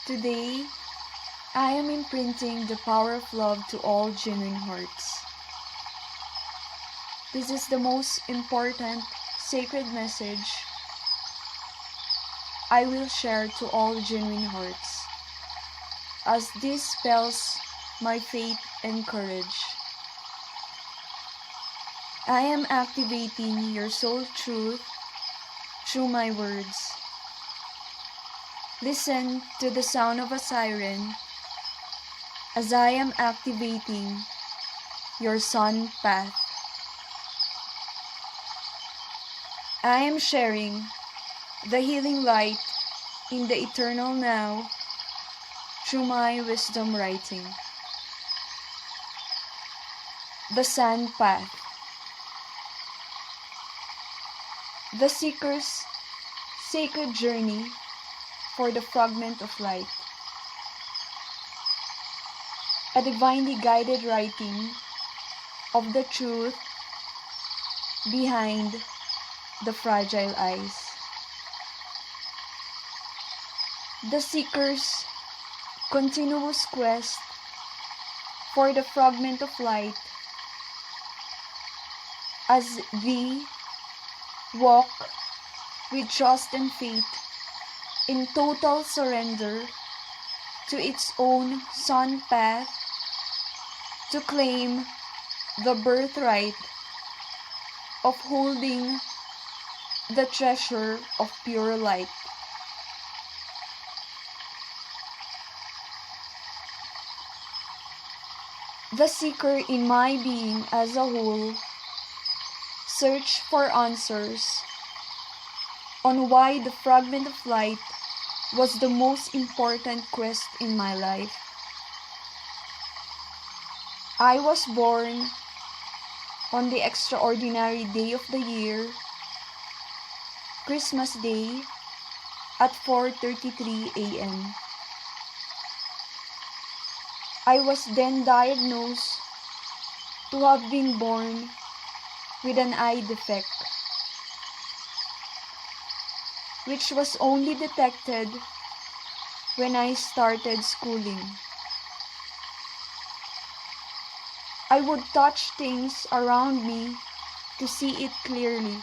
Today, I am imprinting the power of love to all genuine hearts. This is the most important sacred message I will share to all genuine hearts, as this spells my faith and courage. I am activating your soul truth through my words. Listen to the sound of a siren as I am activating your sun path. I am sharing the healing light in the eternal now through my wisdom writing. The sun path. The seeker's sacred journey for the fragment of light. A divinely guided writing of the truth behind the fragile eyes. The seeker's continuous quest for the fragment of light as we walk with trust and faith in total surrender to its own sun path to claim the birthright of holding the treasure of pure light. The seeker in my being as a whole search for answers on why the fragment of light was the most important quest in my life. I was born on the extraordinary day of the year, Christmas Day, at 4:33 a.m. I was then diagnosed to have been born with an eye defect, which was only detected when I started schooling. I would touch things around me to see it clearly.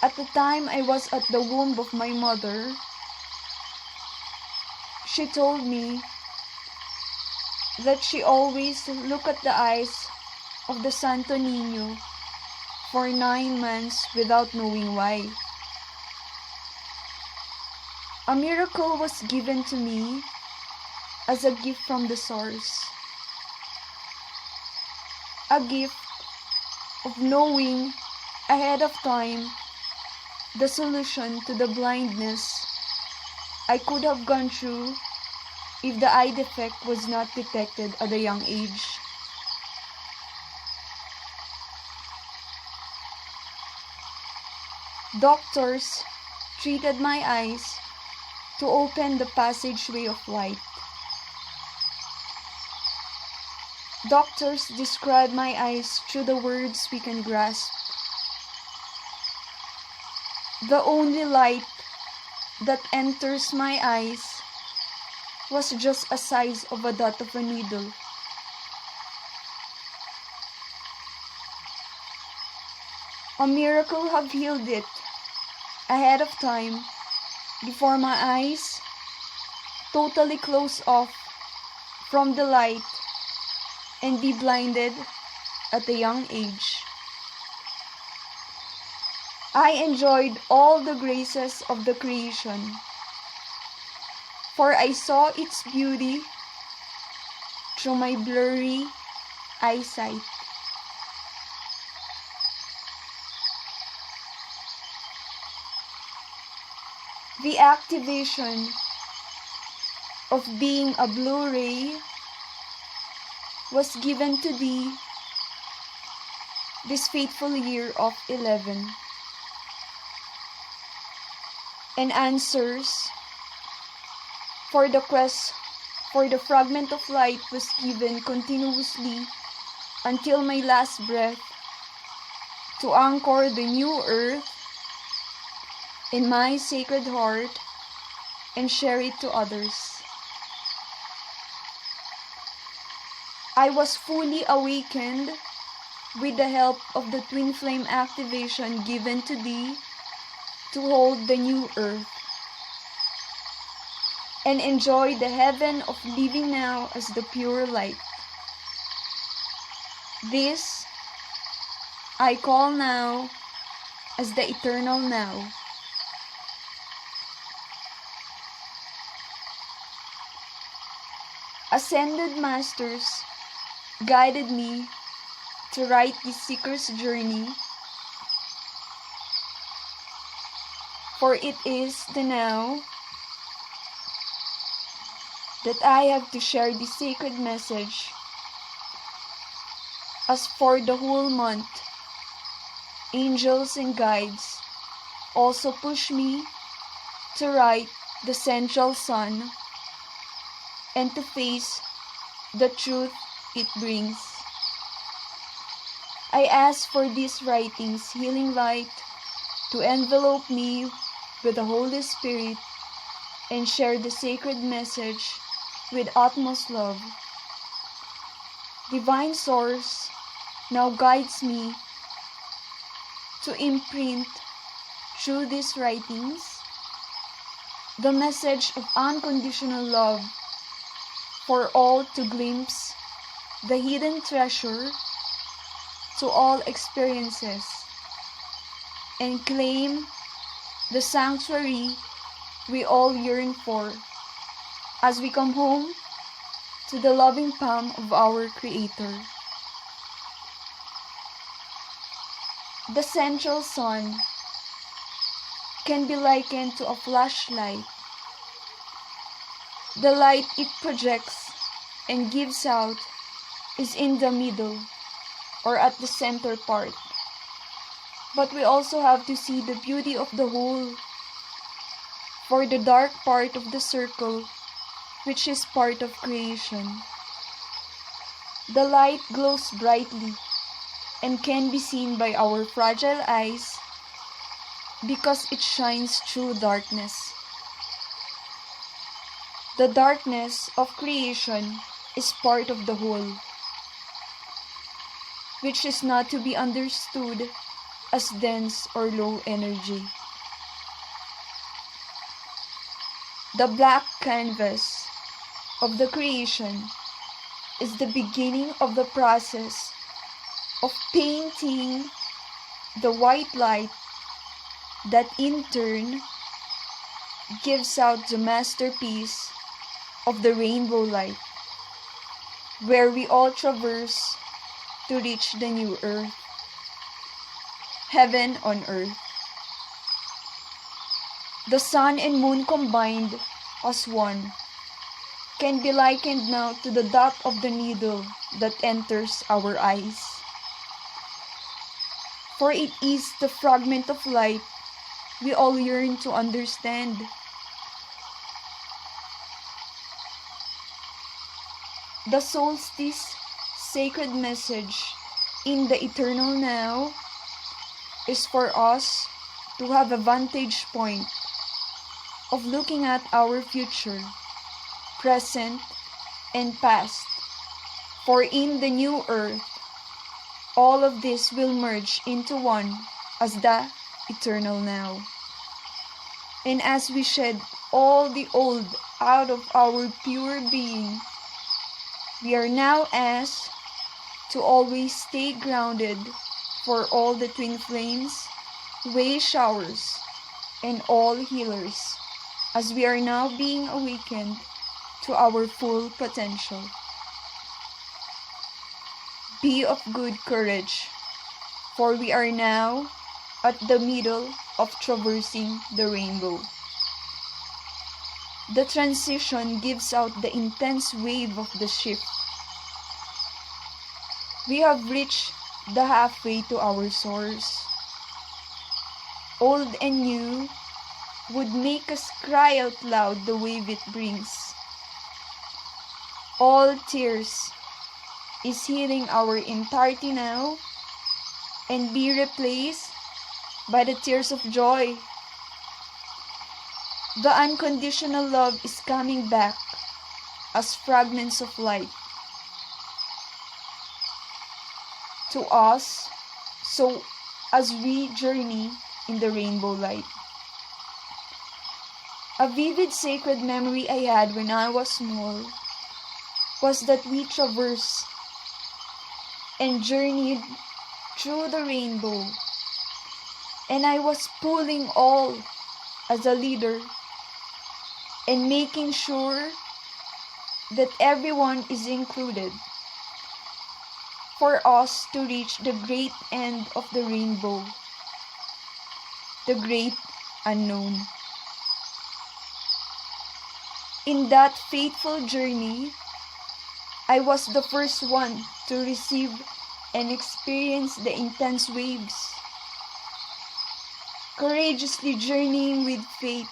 At the time I was at the womb of my mother, she told me that she always looked at the eyes of the Santo Niño for 9 months without knowing why. A miracle was given to me as a gift from the source. A gift of knowing ahead of time the solution to the blindness I could have gone through if the eye defect was not detected at a young age. Doctors treated my eyes to open the passageway of light. Doctors describe my eyes through the words we can grasp. The only light that enters my eyes was just a size of a dot of a needle. A miracle have healed it ahead of time before my eyes totally close off from the light and be blinded at a young age. I enjoyed all the graces of the creation, for I saw its beauty through my blurry eyesight. The activation of being a Blu-ray was given to thee this fateful year of 11. And answers for the quest for the fragment of light was given continuously until my last breath to anchor the new earth in my sacred heart and share it to others. I was fully awakened with the help of the twin flame activation given to thee to hold the new earth and enjoy the heaven of living now as the pure light. This I call now as the eternal now. Ascended Masters guided me to write this seeker's journey, for it is the now that I have to share this sacred message. As for the whole month, angels and guides also push me to write the central sun and to face the truth it brings. I ask for these writings, healing light, to envelope me with the Holy Spirit and share the sacred message with utmost love. Divine Source now guides me to imprint through these writings the message of unconditional love for all to glimpse the hidden treasure to all experiences and claim the sanctuary we all yearn for as we come home to the loving palm of our Creator. The central sun can be likened to a flashlight. The light it projects and gives out is in the middle or at the center part. But we also have to see the beauty of the whole, for the dark part of the circle, which is part of creation. The light glows brightly and can be seen by our fragile eyes because it shines through darkness. The darkness of creation is part of the whole, which is not to be understood as dense or low energy. The black canvas of the creation is the beginning of the process of painting the white light that in turn gives out the masterpiece of the rainbow light, where we all traverse to reach the new earth, heaven on earth. The sun and moon combined as one can be likened now to the dot of the needle that enters our eyes. For it is the fragment of light we all yearn to understand. The solstice sacred message in the eternal now is for us to have a vantage point of looking at our future, present, and past. For in the new earth, all of this will merge into one as the eternal now. And as we shed all the old out of our pure being, we are now asked to always stay grounded for all the twin flames, wave showers, and all healers, as we are now being awakened to our full potential. Be of good courage, for we are now at the middle of traversing the rainbow. The transition gives out the intense wave of the shift. We have reached the halfway to our source. Old and new would make us cry out loud the wave it brings. All tears is healing our entirety now and be replaced by the tears of joy. The unconditional love is coming back as fragments of light to us, so as we journey in the rainbow light. A vivid sacred memory I had when I was small was that we traversed and journeyed through the rainbow, and I was pulling all as a leader and making sure that everyone is included for us to reach the great end of the rainbow, the great unknown. In that fateful journey, I was the first one to receive and experience the intense waves, courageously journeying with faith.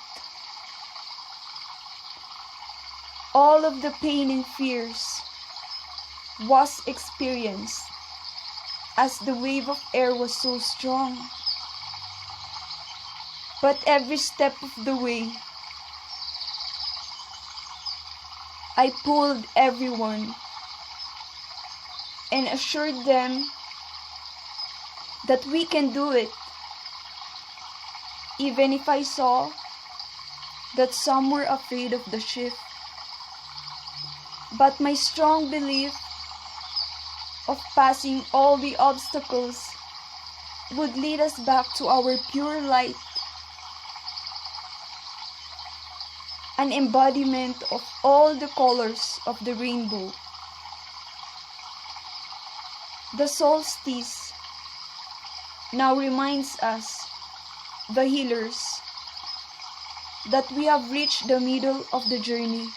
All of the pain and fears was experienced as the wave of air was so strong. But every step of the way, I pulled everyone and assured them that we can do it, even if I saw that some were afraid of the shift. But my strong belief of passing all the obstacles would lead us back to our pure light, an embodiment of all the colors of the rainbow. The solstice now reminds us, the healers, that we have reached the middle of the journey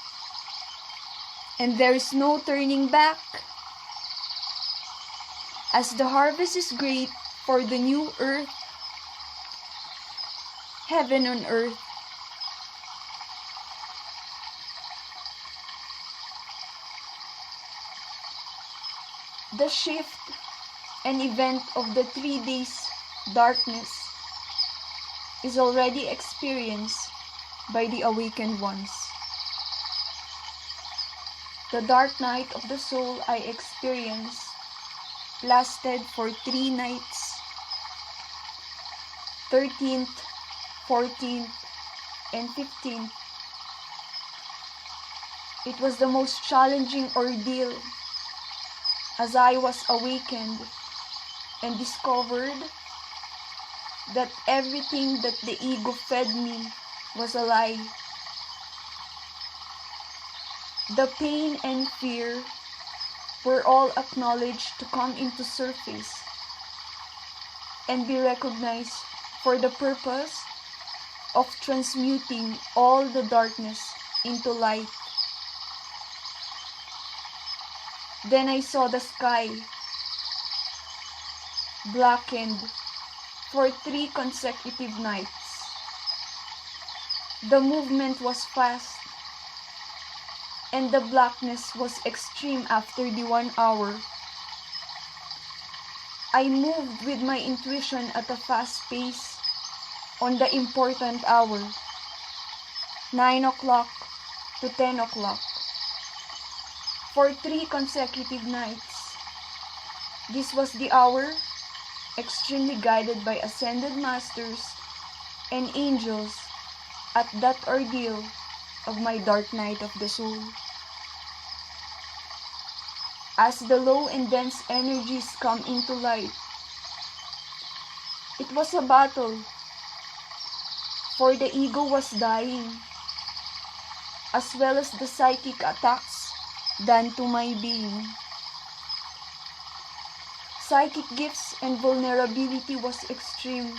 and there is no turning back. As the harvest is great for the new earth, heaven on earth, the shift and event of the 3 days darkness is already experienced by the awakened ones. The dark night of the soul I experienced lasted for 3 nights, 13th, 14th, and 15th. It was the most challenging ordeal as I was awakened and discovered that everything that the ego fed me was a lie. The pain and fear were all acknowledged to come into surface and be recognized for the purpose of transmuting all the darkness into light. Then I saw the sky blackened for 3 consecutive nights. The movement was fast, and the blackness was extreme after the 1 hour. I moved with my intuition at a fast pace on the important hour, 9 o'clock to 10 o'clock, for 3 consecutive nights. This was the hour extremely guided by ascended masters and angels at that ordeal of my dark night of the soul. As the low and dense energies come into light, it was a battle, for the ego was dying, as well as the psychic attacks done to my being. Psychic gifts and vulnerability was extreme,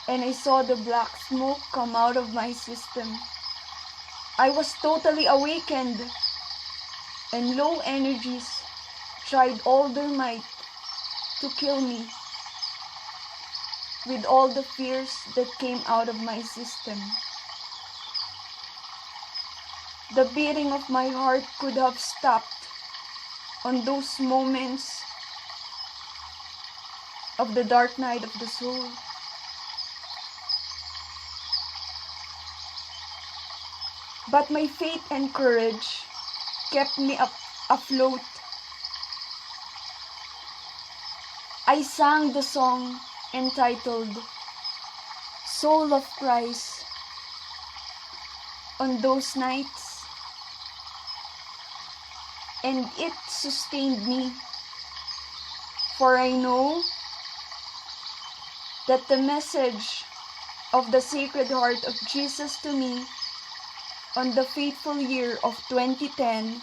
and I saw the black smoke come out of my system. I was totally awakened, and low energies tried all their might to kill me with all the fears that came out of my system. The beating of my heart could have stopped on those moments of the dark night of the soul. But my faith and courage kept me afloat. I sang the song entitled Soul of Christ on those nights, and it sustained me, for I know that the message of the Sacred Heart of Jesus to me on the fateful year of 2010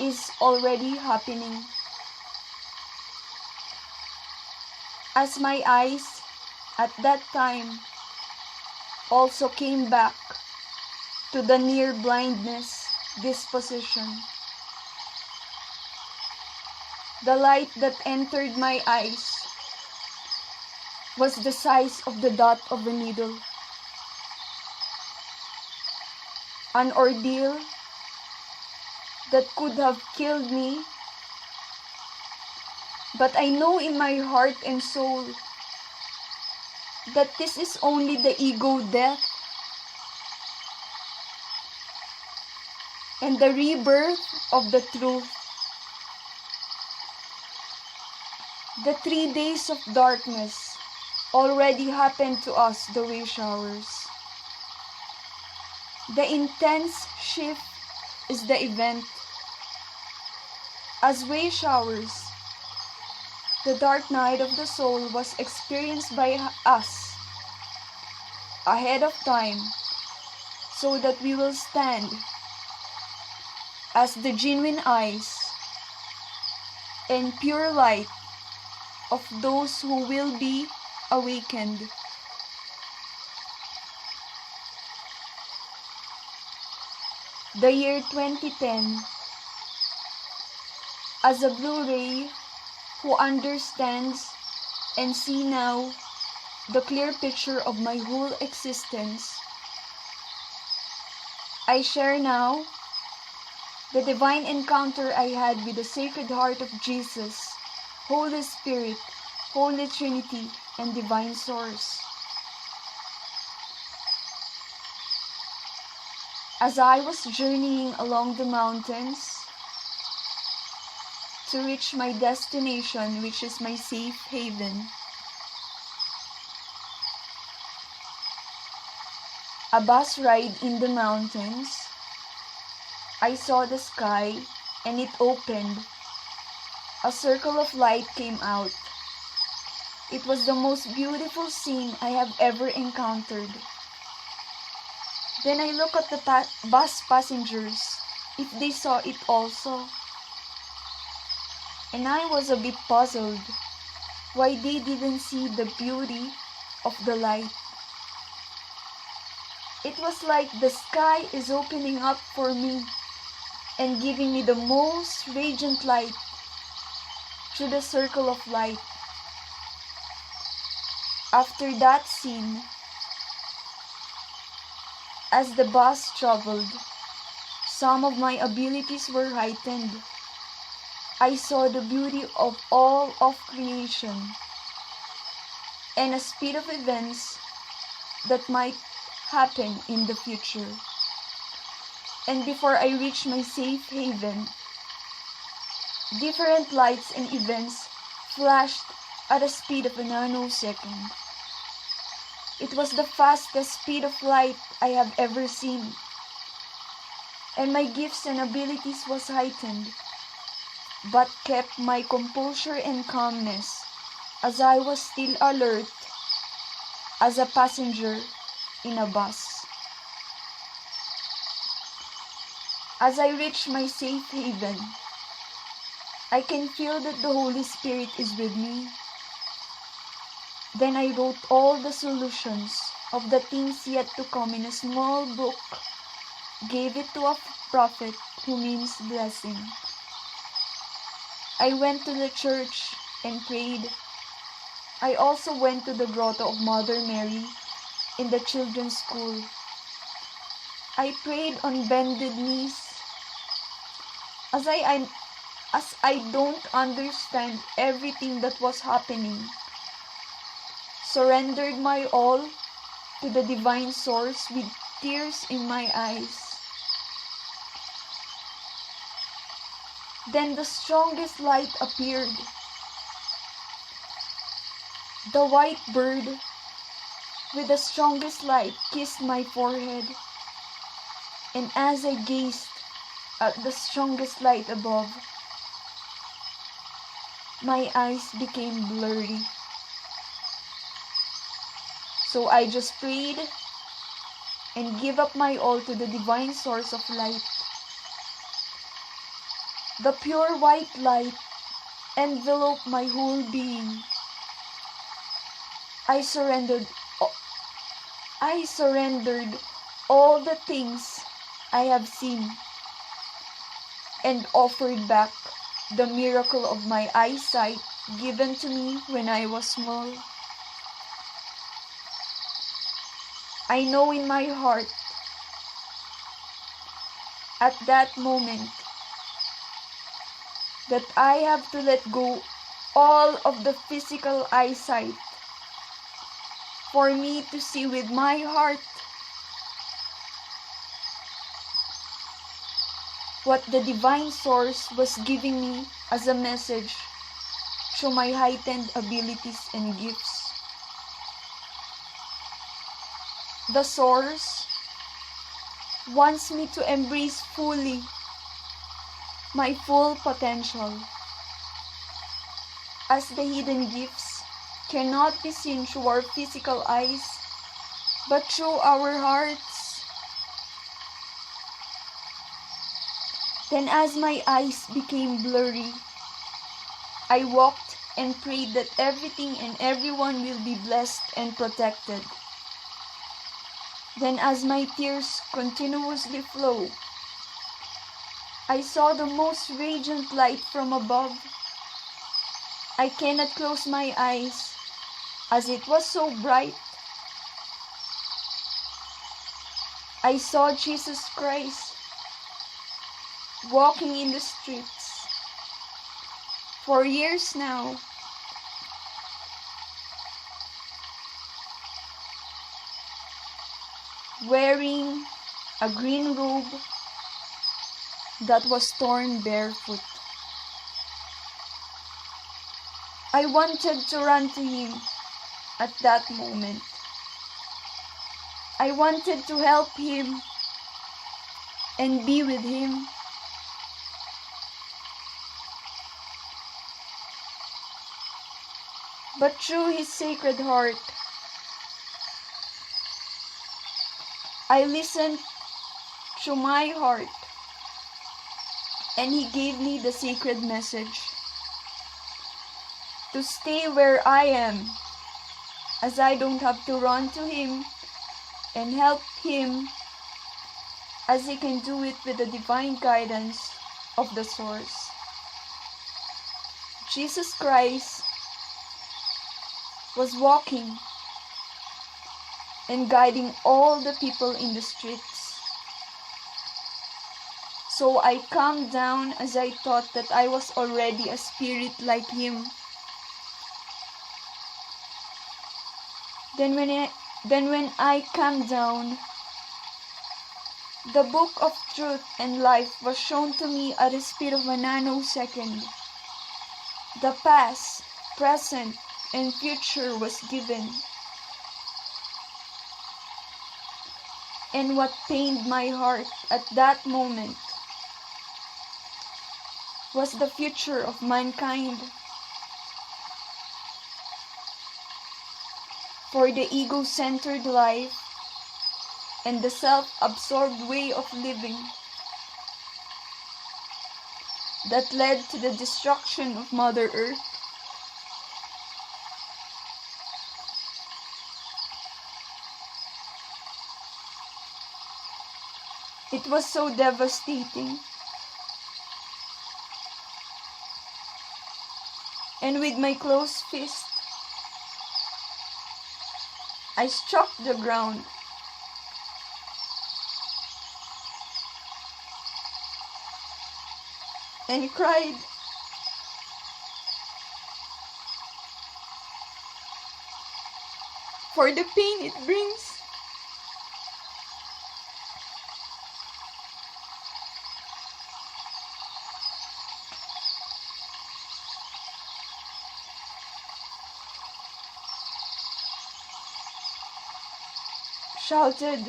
is already happening. As my eyes at that time also came back to the near blindness disposition, the light that entered my eyes was the size of the dot of a needle. An ordeal that could have killed me, but I know in my heart and soul that this is only the ego death, and the rebirth of the truth. The 3 days of darkness already happened to us, the way showers. The intense shift is the event. As way showers, the dark night of the soul was experienced by us ahead of time, so that we will stand as the genuine eyes and pure light of those who will be awakened. The year 2010, as a Blu-ray who understands and see now the clear picture of my whole existence, I share now the divine encounter I had with the Sacred Heart of Jesus, Holy Spirit, Holy Trinity, and Divine Source. As I was journeying along the mountains to reach my destination, which is my safe haven, a bus ride in the mountains, I saw the sky and it opened. A circle of light came out. It was the most beautiful scene I have ever encountered. Then I looked at the bus passengers if they saw it also. And I was a bit puzzled why they didn't see the beauty of the light. It was like the sky is opening up for me and giving me the most radiant light through the circle of light. After that scene, as the bus traveled, some of my abilities were heightened. I saw the beauty of all of creation and a speed of events that might happen in the future. And before I reached my safe haven, different lights and events flashed at a speed of a nanosecond. It was the fastest speed of light I have ever seen, and my gifts and abilities was heightened, but kept my composure and calmness as I was still alert as a passenger in a bus. As I reach my safe haven, I can feel that the Holy Spirit is with me. Then I wrote all the solutions of the things yet to come in a small book, gave it to a prophet who means blessing. I went to the church and prayed. I also went to the grotto of Mother Mary in the children's school. I prayed on bended knees. As I don't understand everything that was happening, surrendered my all to the divine source with tears in my eyes. Then the strongest light appeared. The white bird with the strongest light kissed my forehead, and as I gazed at the strongest light above, my eyes became blurry. So I just prayed and gave up my all to the divine source of light. The pure white light enveloped my whole being. I surrendered all the things I have seen and offered back the miracle of my eyesight given to me when I was small. I know in my heart at that moment that I have to let go all of the physical eyesight for me to see with my heart what the divine source was giving me as a message through my heightened abilities and gifts. The source wants me to embrace fully my full potential, as the hidden gifts cannot be seen through our physical eyes, but through our hearts. Then as my eyes became blurry, I walked and prayed that everything and everyone will be blessed and protected. Then as my tears continuously flow, I saw the most radiant light from above. I cannot close my eyes as it was so bright. I saw Jesus Christ walking in the streets. For years now, wearing a green robe that was torn barefoot. I wanted to run to him at that moment. I wanted to help him and be with him. But through his sacred heart, I listened through my heart, and he gave me the sacred message to stay where I am, as I don't have to run to him and help him, as he can do it with the divine guidance of the source. Jesus Christ was walking and guiding all the people in the streets. So I calmed down as I thought that I was already a spirit like him. Then when I calmed down, the book of truth and life was shown to me at the speed of a nanosecond. The past, present, and future was given. And what pained my heart at that moment was the future of mankind. For the ego-centered life and the self-absorbed way of living that led to the destruction of Mother Earth. It was so devastating. And with my closed fist, I struck the ground. And cried. For the pain it brings. shouted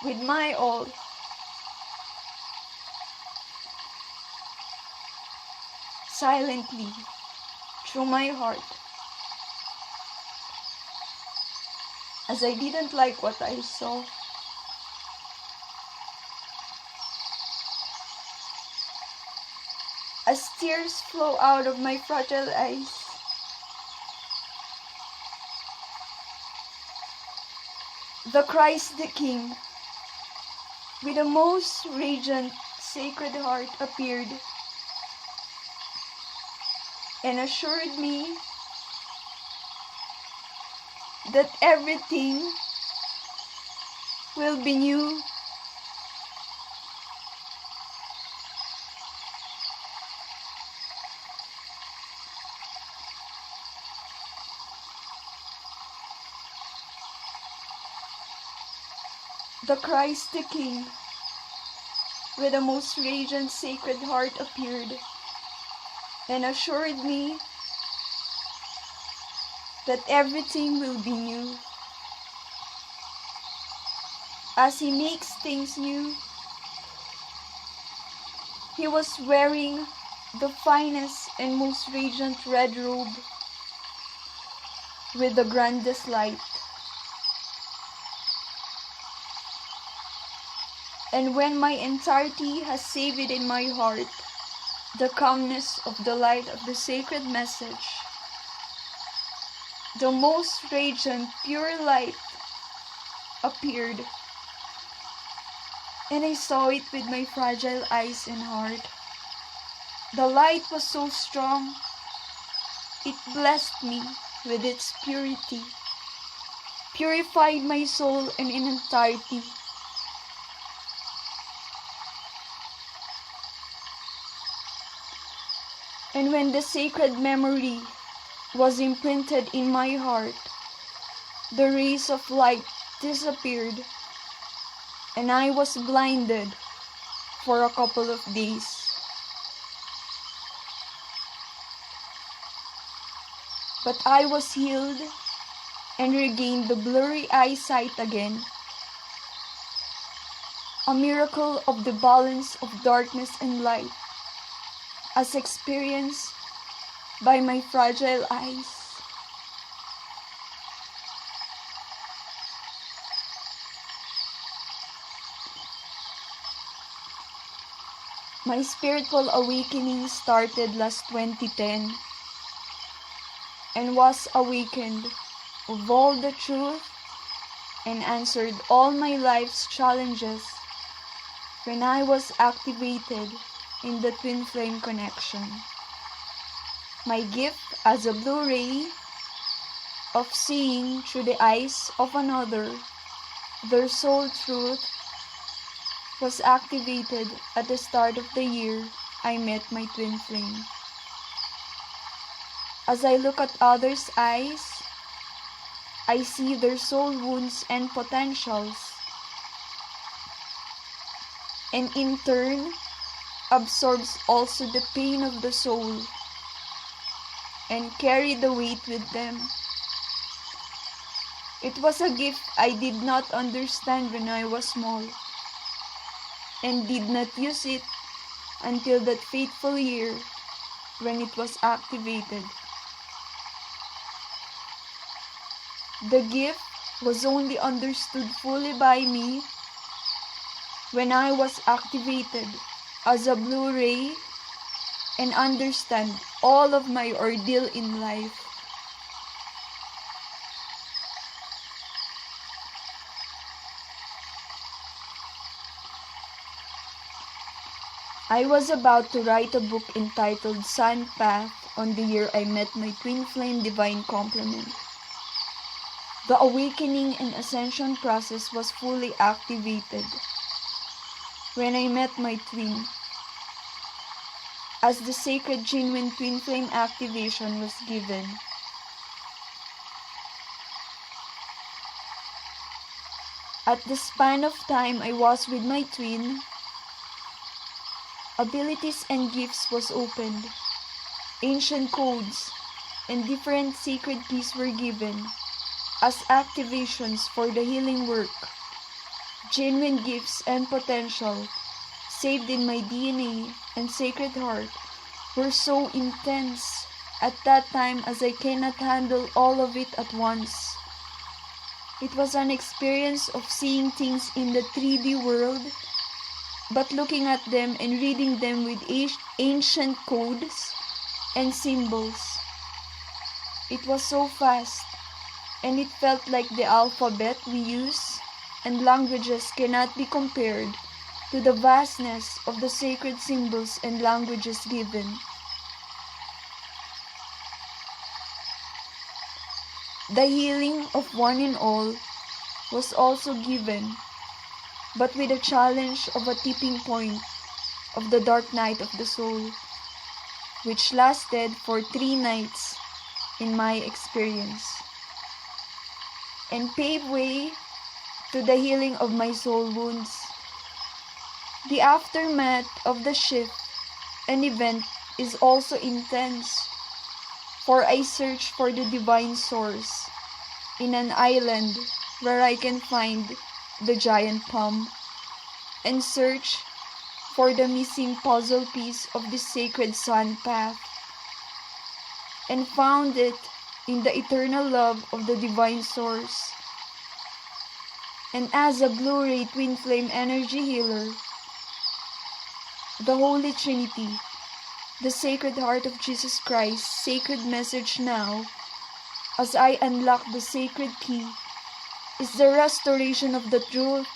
with my all, silently through my heart, as I didn't like what I saw. As tears flow out of my fragile eyes, the Christ the King, with a most radiant sacred heart, appeared and assured me that everything will be new. The Christ the King, with a most radiant sacred heart, appeared and assured me that everything will be new. As he makes things new, he was wearing the finest and most radiant red robe with the grandest light. And when my entirety has saved in my heart the calmness of the light of the sacred message, the most radiant pure light appeared, and I saw it with my fragile eyes and heart. The light was so strong, it blessed me with its purity, purified my soul in entirety. And when the sacred memory was imprinted in my heart, the rays of light disappeared, and I was blinded for a couple of days. But I was healed and regained the blurry eyesight again, a miracle of the balance of darkness and light, as experienced by my fragile eyes. My spiritual awakening started last 2010 and was awakened of all the truth and answered all my life's challenges when I was activated in the twin flame connection. My gift as a Blu-ray of seeing through the eyes of another, their soul truth, was activated at the start of the year I met my twin flame. As I look at others' eyes, I see their soul wounds and potentials, and in turn absorbs also the pain of the soul and carry the weight with them. It was a gift I did not understand when I was small, and did not use it until that fateful year when it was activated. The gift was only understood fully by me when I was activated as a Blu-ray and understand all of my ordeal in life. I was about to write a book entitled Sun Path on the year I met my twin flame divine complement. The awakening and ascension process was fully activated when I met my twin, as the sacred genuine twin flame activation was given. At the span of time I was with my twin, abilities and gifts was opened, ancient codes and different sacred keys were given as activations for the healing work. Genuine gifts and potential saved in my DNA and Sacred Heart were so intense at that time as I cannot handle all of it at once. It was an experience of seeing things in the 3D world, but looking at them and reading them with ancient codes and symbols. It was so fast, and it felt like the alphabet we use and languages cannot be compared to the vastness of the sacred symbols and languages given. The healing of one and all was also given, but with a challenge of a tipping point of the dark night of the soul, which lasted for 3 nights in my experience, and paved way to the healing of my soul wounds. The aftermath of the shift and event is also intense, for I search for the divine source in an island where I can find the giant palm, and search for the missing puzzle piece of the sacred sun path, and found it in the eternal love of the divine source. And as a blue-ray twin flame energy healer, the Holy Trinity, the Sacred Heart of Jesus Christ, sacred message now, as I unlock the sacred key, is the restoration of the truth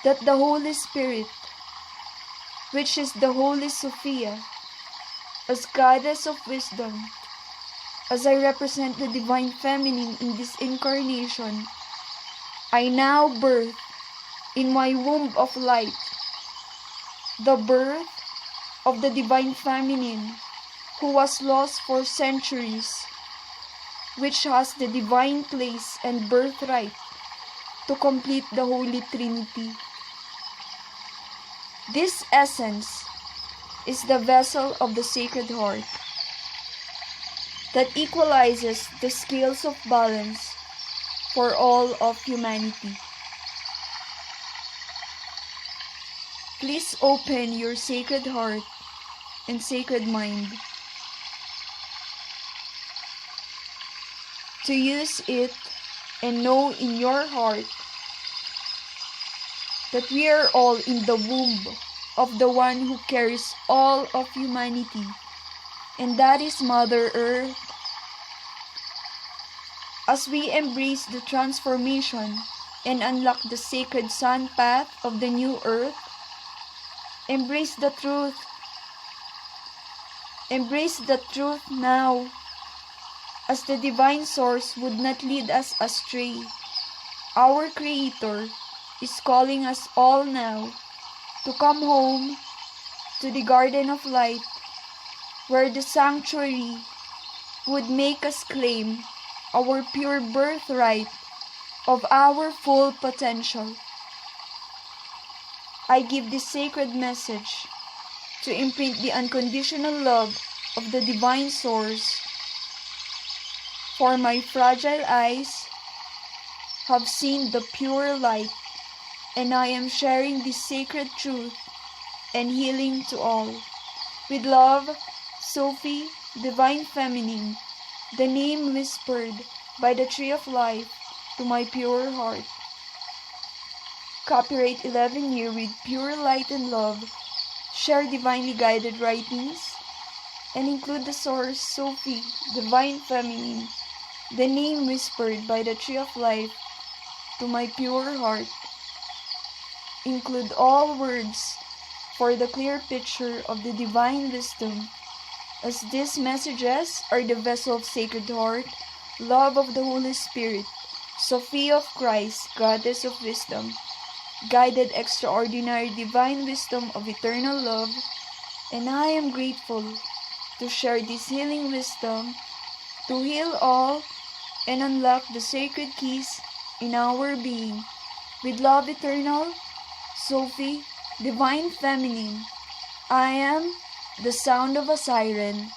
that the Holy Spirit, which is the Holy Sophia, as Goddess of Wisdom, as I represent the Divine Feminine in this incarnation, I now birth in my womb of light the birth of the Divine Feminine, who was lost for centuries, which has the divine place and birthright to complete the Holy Trinity. This essence is the vessel of the Sacred Heart that equalizes the scales of balance for all of humanity. Please open your sacred heart and sacred mind to use it, and know in your heart that we are all in the womb of the one who carries all of humanity, and that is Mother Earth. As we embrace the transformation and unlock the sacred sun path of the new earth, embrace the truth. Embrace the truth now, as the divine source would not lead us astray. Our Creator is calling us all now to come home to the garden of light, where the sanctuary would make us claim our pure birthright of our full potential. I give this sacred message to imprint the unconditional love of the divine source, for my fragile eyes have seen the pure light, and I am sharing this sacred truth and healing to all. With love, Sophie DivineFeminine, the name whispered by the Tree of Life to my pure heart. Copyright 11 year with pure light and love. Share divinely guided writings and include the source Sophie DivineFeminine, the name whispered by the Tree of Life to my pure heart. Include all words for the clear picture of the divine wisdom, as these messages are the vessel of Sacred Heart, love of the Holy Spirit, Sophia of Christ, Goddess of Wisdom, guided extraordinary divine wisdom of eternal love, and I am grateful to share this healing wisdom to heal all and unlock the sacred keys in our being. With love eternal, Sophie DivineFeminine. I am the sound of a siren.